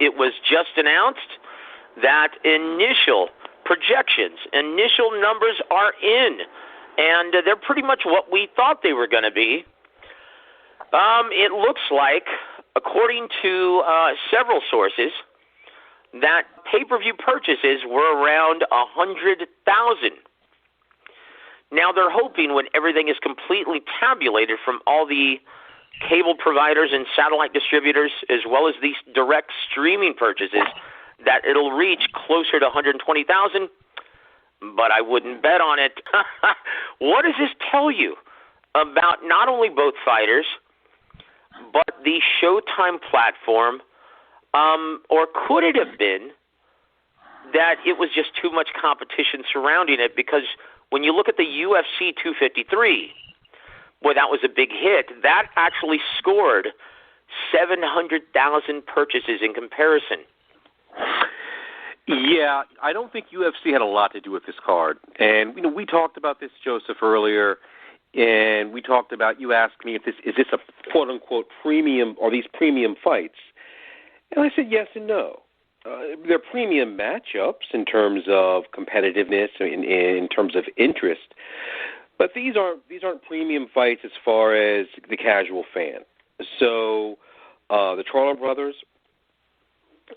it was just announced that initial projections, initial numbers are in, and they're pretty much what we thought they were going to be. It looks like, according to several sources, that pay-per-view purchases were around 100,000. Now they're hoping when everything is completely tabulated from all the cable providers and satellite distributors, as well as these direct streaming purchases, that it'll reach closer to 120,000, but I wouldn't bet on it. What does this tell you about not only both fighters, but the Showtime platform, or could it have been that it was just too much competition surrounding it? Because when you look at the UFC 253, boy, that was a big hit. That actually scored 700,000 purchases in comparison. Yeah, I don't think UFC had a lot to do with this card. And, we talked about this, Joseph, earlier, and we talked about, you asked me if this is a quote-unquote premium, or these premium fights. And I said yes and no. They're premium matchups in terms of competitiveness, in terms of interest, but these aren't premium fights as far as the casual fan. So the Charlo brothers,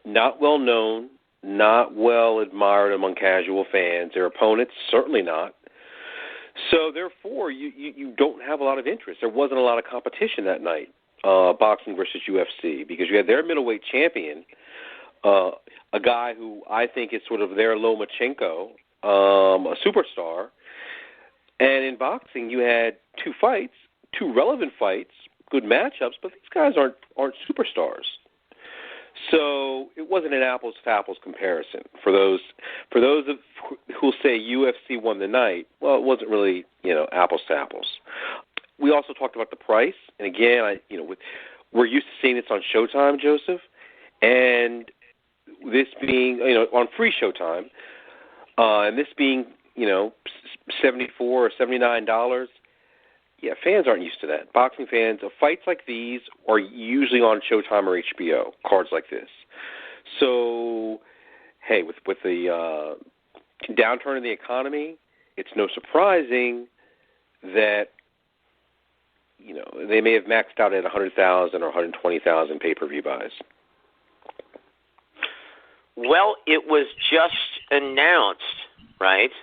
not well known, not well admired among casual fans. Their opponents, certainly not. So therefore, you don't have a lot of interest. There wasn't a lot of competition that night, boxing versus UFC, because you had their middleweight champion, a guy who I think is sort of their Lomachenko, a superstar. And in boxing, you had two fights, two relevant fights, good matchups, but these guys aren't superstars. So it wasn't an apples to apples comparison for those who'll say UFC won the night. Well, it wasn't really apples to apples. We also talked about the price, and again, we're used to seeing this on Showtime, Joseph, and this being on free Showtime, and this being $74 or $79. Yeah, fans aren't used to that. Boxing fans, fights like these are usually on Showtime or HBO, cards like this. So, hey, with the downturn in the economy, it's no surprising that they may have maxed out at 100,000 or 120,000 pay-per-view buys. Well, it was just announced, right,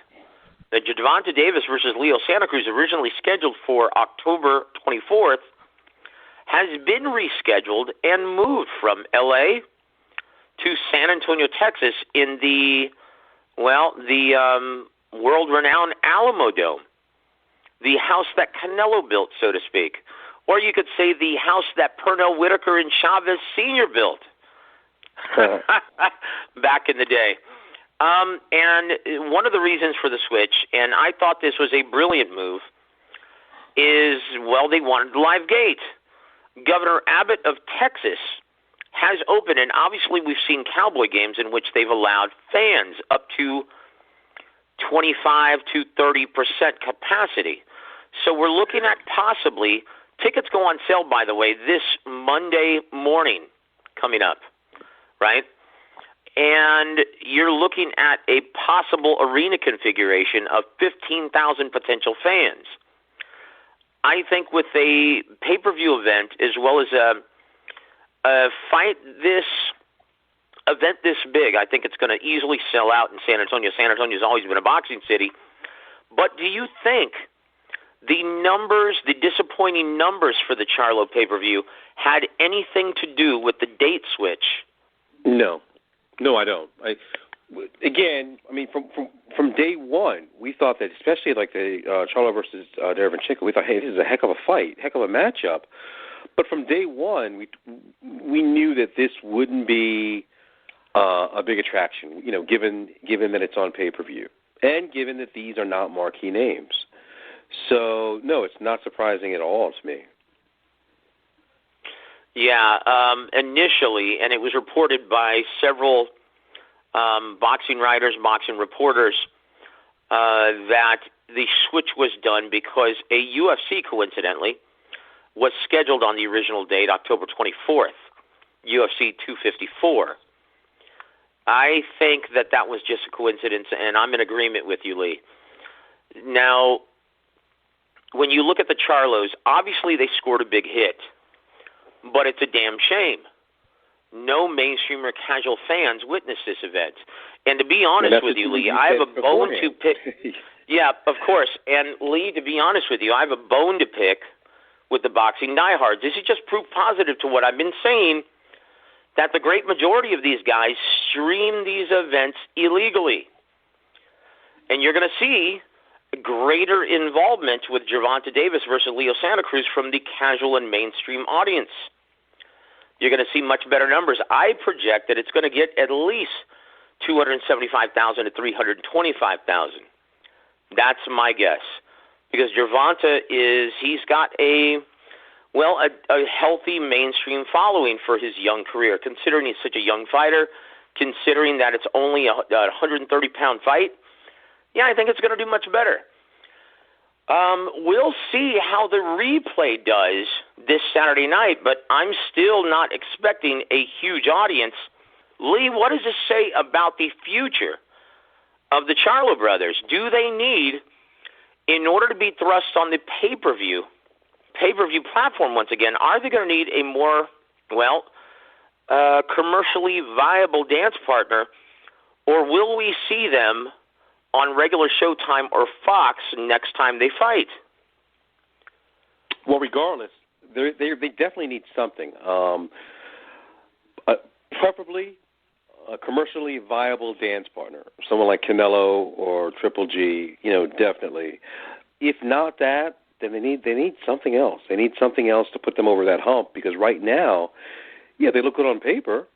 that Gervonta Davis versus Leo Santa Cruz, originally scheduled for October 24th, has been rescheduled and moved from L.A. to San Antonio, Texas, in the world-renowned Alamo Dome, the house that Canelo built, so to speak. Or you could say the house that Pernell Whitaker and Chavez Sr. built back in the day. And one of the reasons for the switch, and I thought this was a brilliant move, is, they wanted live gate. Governor Abbott of Texas has opened, and obviously we've seen Cowboy games in which they've allowed fans up to 25 to 30% capacity. So we're looking at possibly, tickets go on sale, by the way, this Monday morning coming up, right? And you're looking at a possible arena configuration of 15,000 potential fans. I think with a pay-per-view event as well as a event this big, I think it's going to easily sell out in San Antonio. San Antonio's always been a boxing city. But do you think the disappointing numbers for the Charlo pay-per-view had anything to do with the date switch? No, I don't. From day one, we thought that, especially like the Charlo versus Derevyanchenko, we thought, hey, this is a heck of a fight, heck of a matchup. But from day one, we knew that this wouldn't be a big attraction, given that it's on pay-per-view, and given that these are not marquee names. So, no, it's not surprising at all to me. Yeah, initially, and it was reported by several boxing writers, boxing reporters, that the switch was done because a UFC, coincidentally, was scheduled on the original date, October 24th, UFC 254. I think that was just a coincidence, and I'm in agreement with you, Lee. Now, when you look at the Charlos, obviously they scored a big hit, but it's a damn shame. No mainstream or casual fans witnessed this event. And to be honest with you, Lee, I have a bone to pick. Yeah, of course. And, Lee, to be honest with you, I have a bone to pick with the boxing diehards. This is just proof positive to what I've been saying, that the great majority of these guys stream these events illegally. And you're going to see greater involvement with Gervonta Davis versus Leo Santa Cruz from the casual and mainstream audience. You're going to see much better numbers. I project that it's going to get at least 275,000 to 325,000. That's my guess. Because Gervonta he's got a healthy mainstream following for his young career, considering he's such a young fighter, considering that it's only a 130-pound fight. Yeah, I think it's going to do much better. We'll see how the replay does this Saturday night, but I'm still not expecting a huge audience. Lee, what does this say about the future of the Charlo brothers? Do they need, in order to be thrust on the pay-per-view platform once again, are they going to need a more, commercially viable dance partner, or will we see them on regular Showtime or Fox next time they fight? Well, regardless, they definitely need something. Preferably a commercially viable dance partner, someone like Canelo or Triple G, definitely. If not that, then they need something else. They need something else to put them over that hump, because right now, they look good on paper,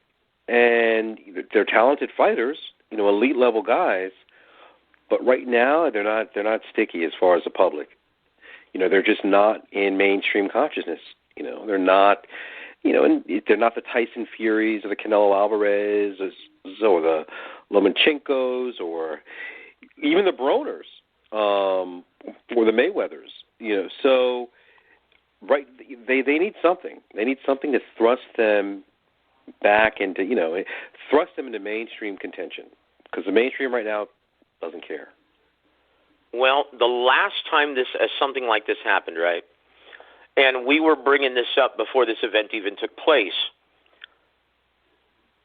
and they're talented fighters, elite level guys, but right now they're not sticky as far as the public. They're just not in mainstream consciousness. They're not, and they're not the Tyson Furies or the Canelo Alvarez or the Lomachenko's or even the Broners or the Mayweathers. So right, they need something. They need something to thrust them back into, thrust them into mainstream contention, because the mainstream right now doesn't care. Well, the last time something like this happened, right, and we were bringing this up before this event even took place,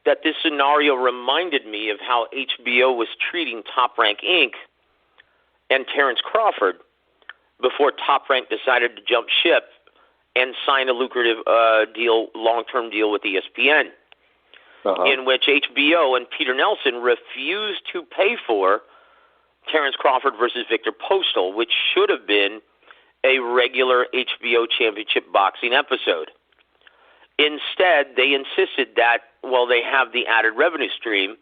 that this scenario reminded me of how HBO was treating Top Rank Inc. and Terrence Crawford before Top Rank decided to jump ship and sign a lucrative long-term deal with ESPN, in which HBO and Peter Nelson refused to pay for Terrence Crawford versus Victor Postal, which should have been a regular HBO Championship boxing episode. Instead, they insisted that, they have the added revenue stream,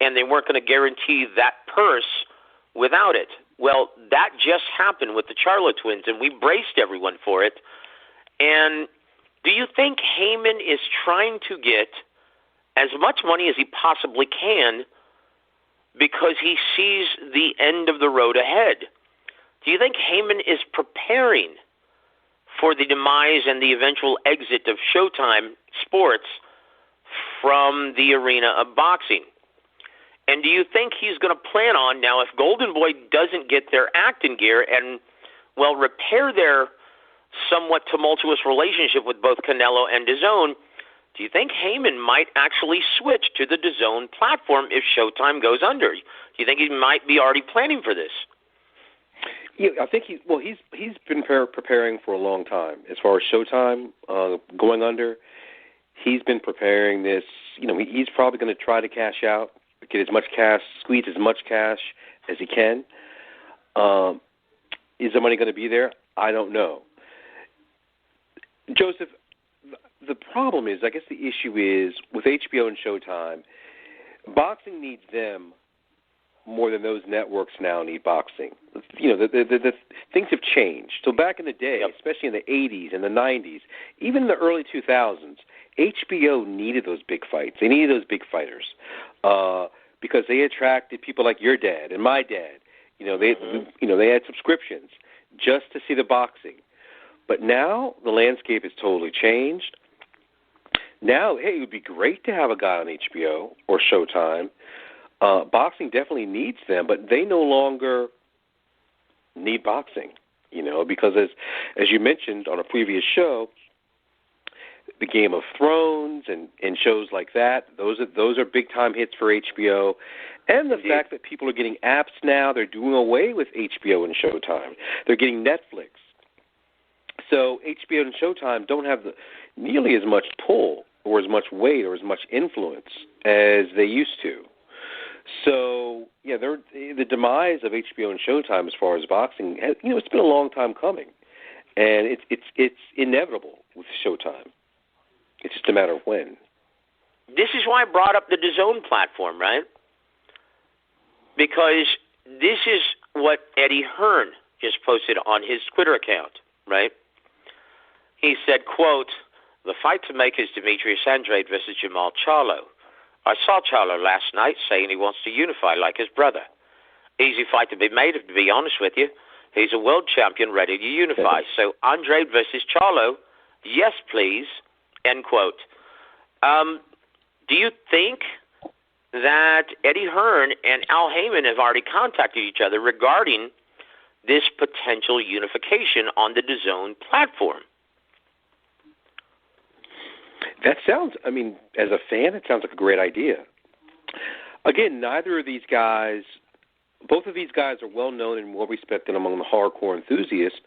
and they weren't going to guarantee that purse without it. Well, that just happened with the Charlo Twins, and we braced everyone for it. And do you think Haymon is trying to get as much money as he possibly can because he sees the end of the road ahead? Do you think Haymon is preparing for the demise and the eventual exit of Showtime Sports from the arena of boxing? And do you think he's going to plan on, now if Golden Boy doesn't get their act in gear and, repair their somewhat tumultuous relationship with both Canelo and DAZN, do you think Haymon might actually switch to the DAZN platform if Showtime goes under? Do you think he might be already planning for this? Yeah, I think he's been preparing for a long time. As far as Showtime going under, he's been preparing this. He's probably going to try to cash out, get as much cash, squeeze as much cash as he can. Is the money going to be there? I don't know. Joseph, the problem is, I guess the issue is, with HBO and Showtime, boxing needs them more than those networks now need boxing. The things have changed. So back in the day, especially in the 80s and the 90s, even in the early 2000s, HBO needed those big fights. They needed those big fighters because they attracted people like your dad and my dad. They had subscriptions just to see the boxing. But now the landscape has totally changed. Now, hey, it would be great to have a guy on HBO or Showtime. Boxing definitely needs them, but they no longer need boxing, because as you mentioned on a previous show, the Game of Thrones and shows like that, those are big-time hits for HBO. And the fact that people are getting apps now, they're doing away with HBO and Showtime. They're getting Netflix. So HBO and Showtime don't have nearly as much pull or as much weight or as much influence as they used to. So, yeah, the demise of HBO and Showtime as far as boxing, it's been a long time coming. And it's inevitable with Showtime. It's just a matter of when. This is why I brought up the DAZN platform, right? Because this is what Eddie Hearn just posted on his Twitter account, right? He said, quote, "The fight to make is Demetrius Andrade versus Jermall Charlo. I saw Charlo last night saying he wants to unify like his brother. Easy fight to be made, to be honest with you. He's a world champion ready to unify. So Andrade versus Charlo, yes, please," end quote. Do you think that Eddie Hearn and Al Haymon have already contacted each other regarding this potential unification on the DAZN platform? That sounds, as a fan, it sounds like a great idea. Again, neither of these guys, both of these guys are well known and well respected among the hardcore enthusiasts.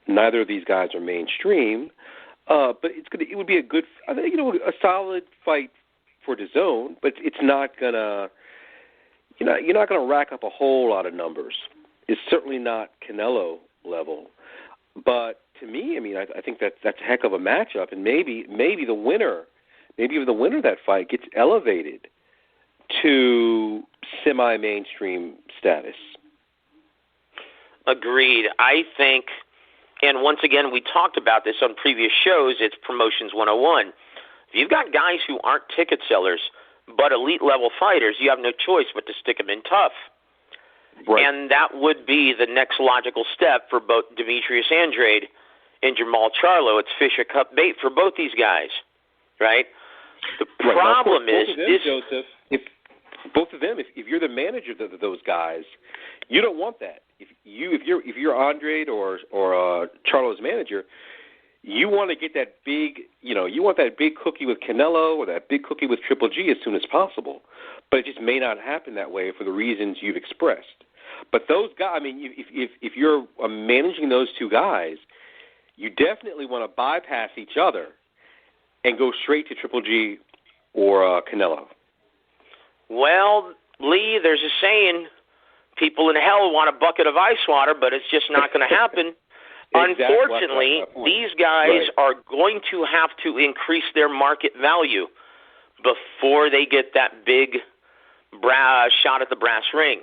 Neither of these guys are mainstream, but it would be a good, a solid fight for DAZN, but it's not gonna, you're not gonna rack up a whole lot of numbers. It's certainly not Canelo level, but to me, I think that's a heck of a matchup, and maybe the winner of that fight gets elevated to semi-mainstream status. Agreed. I think, and once again, we talked about this on previous shows, it's Promotions 101. If you've got guys who aren't ticket sellers but elite-level fighters, you have no choice but to stick them in tough. Right. And that would be the next logical step for both Demetrius Andrade and Jermall Charlo. It's Fisher Cup bait for both these guys, right? The problem is this, Joseph. If you're the manager of those guys, you don't want that. If you're Andrade or Charlo's manager, you want to get that big, you want that big cookie with Canelo or that big cookie with Triple G as soon as possible. But it just may not happen that way for the reasons you've expressed. But those guys, if you're managing those two guys, you definitely want to bypass each other and go straight to Triple G or Canelo. Well, Lee, there's a saying, people in hell want a bucket of ice water, but it's just not going to happen. Exactly. Unfortunately, these guys are going to have to increase their market value before they get that big shot at the brass ring,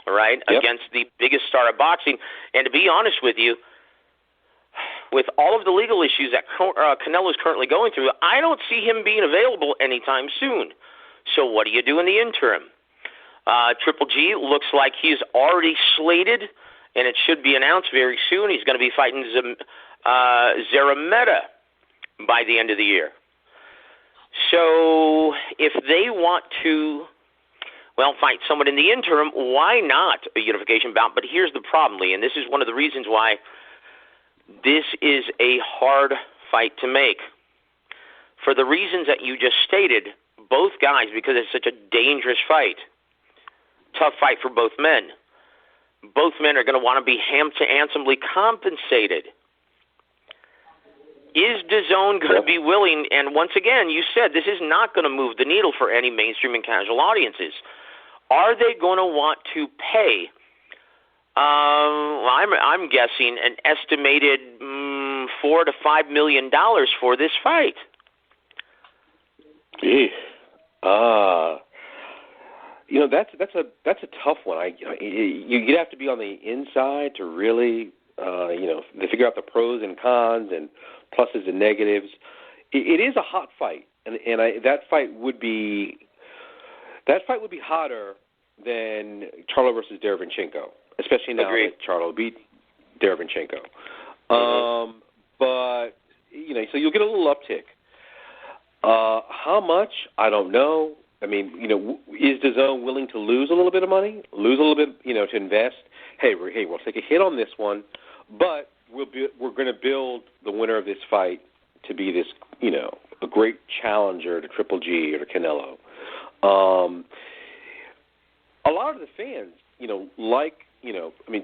right, against the biggest star of boxing. And to be honest with you, with all of the legal issues that Canelo is currently going through, I don't see him being available anytime soon. So what do you do in the interim? Triple G looks like he's already slated, and it should be announced very soon. He's going to be fighting Zerameta by the end of the year. So if they want to, fight someone in the interim, why not a unification bout? But here's the problem, Lee, and this is one of the reasons why this is a hard fight to make. For the reasons that you just stated, both guys, because it's such a dangerous fight, tough fight for both men. Both men are going to want to be handsomely compensated. Is DAZN going to be willing? And once again, you said this is not going to move the needle for any mainstream and casual audiences. Are they going to want to pay? I'm guessing an estimated $4 to $5 million for this fight. That's a tough one. You'd have to be on the inside to really, to figure out the pros and cons and pluses and negatives. It is a hot fight, and that fight would be hotter than Charlo versus Derevyanchenko, especially now that Charlo beat Derevyanchenko. But so you'll get a little uptick. How much? I don't know. I mean, is DAZN willing to lose a little bit of money, lose a little bit, to invest? Hey, we'll take a hit on this one, but we're going to build the winner of this fight to be this, a great challenger to Triple G or to Canelo. A lot of the fans,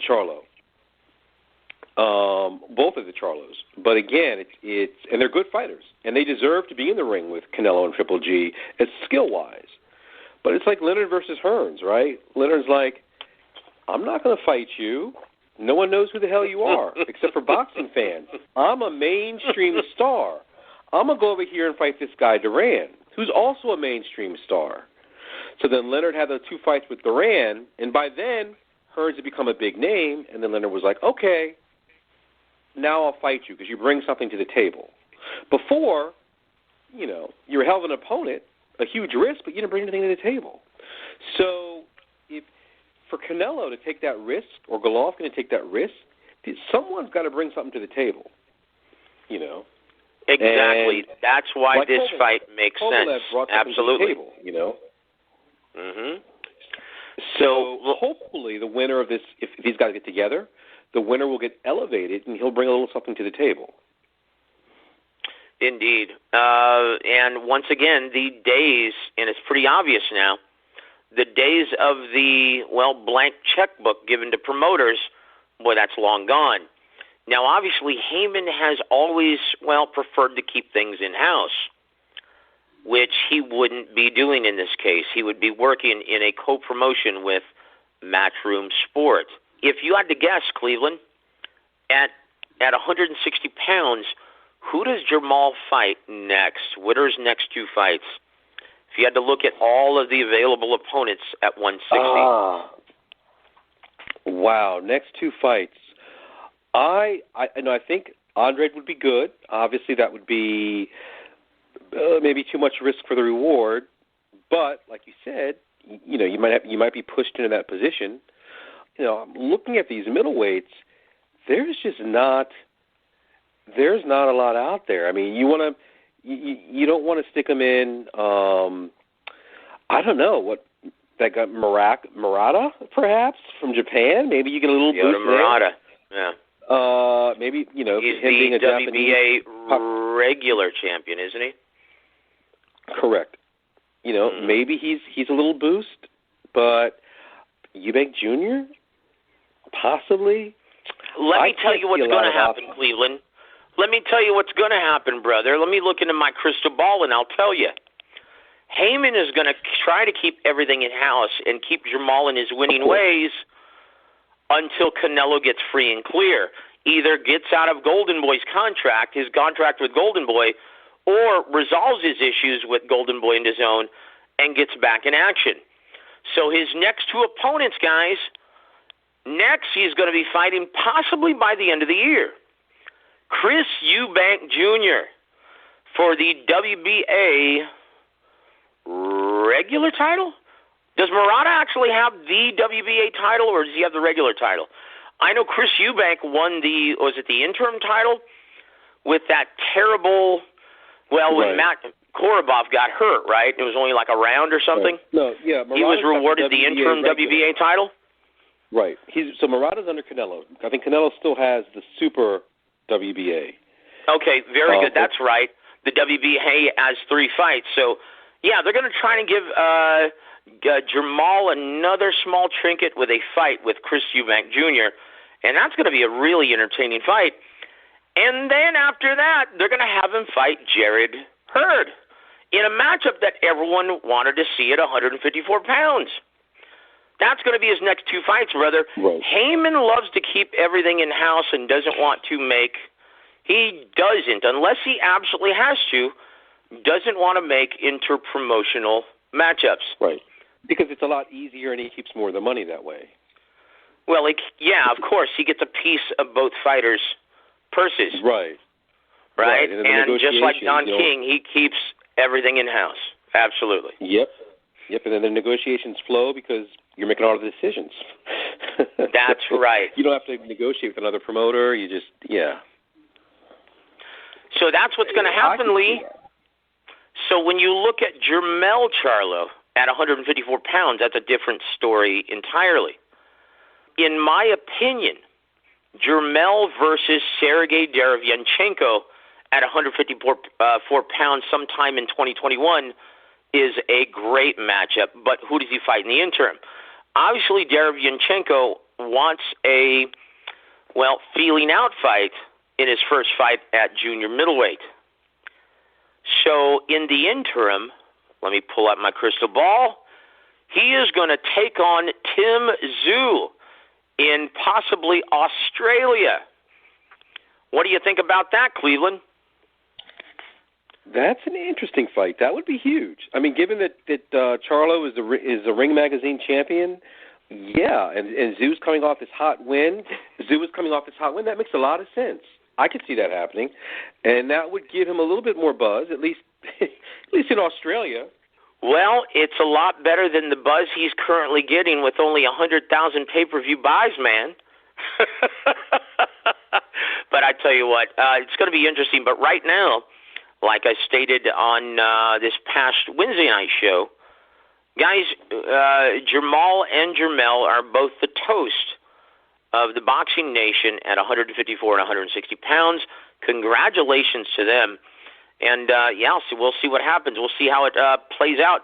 Charlo, both of the Charlos. But again, it's and they're good fighters, and they deserve to be in the ring with Canelo and Triple G as skill-wise. But it's like Leonard versus Hearns, right? Leonard's like, I'm not going to fight you. No one knows who the hell you are, except for boxing fans. I'm a mainstream star. I'm going to go over here and fight this guy Duran, who's also a mainstream star. So then Leonard had the 2 fights with Duran, and by then, Hearns had become a big name, and then Leonard was like, okay, now I'll fight you because you bring something to the table. Before, you're a hell of an opponent, a huge risk, but you didn't bring anything to the table. So for Canelo to take that risk, or Golovkin to take that risk, someone's got to bring something to the table, Exactly. And that's why like this fight makes Kovalev sense. brought Absolutely. To the table, Mm-hmm. So hopefully the winner of this, if these guys get together, the winner will get elevated and he'll bring a little something to the table. Indeed. And once again, the days, and it's pretty obvious now, the days of the, blank checkbook given to promoters, boy, that's long gone. Now, obviously, Haymon has always, preferred to keep things in-house, which he wouldn't be doing in this case. He would be working in a co-promotion with Matchroom Sport. If you had to guess, Cleveland, at 160 pounds, who does Jermall fight next? What are his next 2 fights? If you had to look at all of the available opponents at 160. Wow, next 2 fights. I think Andrade would be good. Obviously, that would be maybe too much risk for the reward. But like you said, you might be pushed into that position. Looking at these middleweights, there's not a lot out there. I mean, you don't want to stick them in. I don't know what that got Murata perhaps from Japan. Maybe you get a little boost Murata. there. Yeah. Maybe he's him being a WBA Japanese regular champion, isn't he? Correct. Maybe he's a little boost, but Eubank Jr. possibly. Let me tell you what's going to happen, Cleveland. Let me tell you what's going to happen, brother. Let me look into my crystal ball, and I'll tell you. Haymon is going to try to keep everything in-house and keep Jermall in his winning ways until Canelo gets free and clear. Either gets out of Golden Boy's contract, his contract with Golden Boy, or resolves his issues with Golden Boy and DAZN and gets back in action. So his next 2 opponents, guys, next he's going to be fighting possibly by the end of the year. Chris Eubank Jr. for the WBA regular title? Does Murata actually have the WBA title, or does he have the regular title? I know Chris Eubank won the interim title with that terrible, when Matt Korobov got hurt, right? It was only like a round or something. Right. No, yeah. He was rewarded the interim WBA title? Right. So Murata's under Canelo. I think Canelo still has the super WBA. Okay, very good. That's right. The WBA has 3 fights. So, yeah, they're going to try and give Jermall another small trinket with a fight with Chris Eubank Jr., and that's going to be a really entertaining fight. And then after that, they're going to have him fight Jared Hurd in a matchup that everyone wanted to see at 154 pounds. That's going to be his next 2 fights, brother. Right. Haymon loves to keep everything in-house and doesn't want to make – he doesn't, unless he absolutely has to, doesn't want to make inter-promotional matchups. Right. Because it's a lot easier and he keeps more of the money that way. Well, of course, he gets a piece of both fighters' purses. Right. Right? And just like Don you know, King, he keeps everything in-house. Absolutely. Yep. And then the negotiations flow because you're making all the decisions. That's right. You don't have to negotiate with another promoter. You just, So that's what's going to happen, Lee. So when you look at Jermall Charlo at 154 pounds, that's a different story entirely. In my opinion, Jermall versus Sergey Derevyanchenko at 154 pounds sometime in 2021 is a great matchup, but who does he fight in the interim? Obviously, Derevyanchenko wants a, feeling out fight in his first fight at junior middleweight. So in the interim, let me pull out my crystal ball. He is going to take on Tim Tszyu in possibly Australia. What do you think about that, Cleveland? That's an interesting fight. That would be huge. I mean, given that Charlo is the Ring Magazine champion, yeah, and Tszyu is coming off this hot win. That makes a lot of sense. I could see that happening, and that would give him a little bit more buzz, at least in Australia. Well, it's a lot better than the buzz he's currently getting with only 100,000 pay-per-view buys, man. But I tell you what, it's going to be interesting. But right now, like I stated on this past Wednesday night show, guys, Jermall and Jermall are both the toast of the boxing nation at 154 and 160 pounds. Congratulations to them. And, we'll see what happens. We'll see how it plays out.